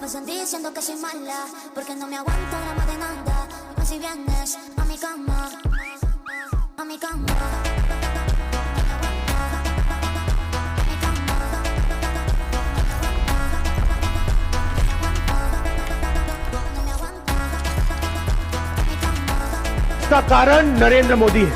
Me sentí diciendo que soy mala, porque no me aguanto drama de nada. Dime si vienes a mi cama, a mi cama. इसका कारण नरेंद्र मोदी है।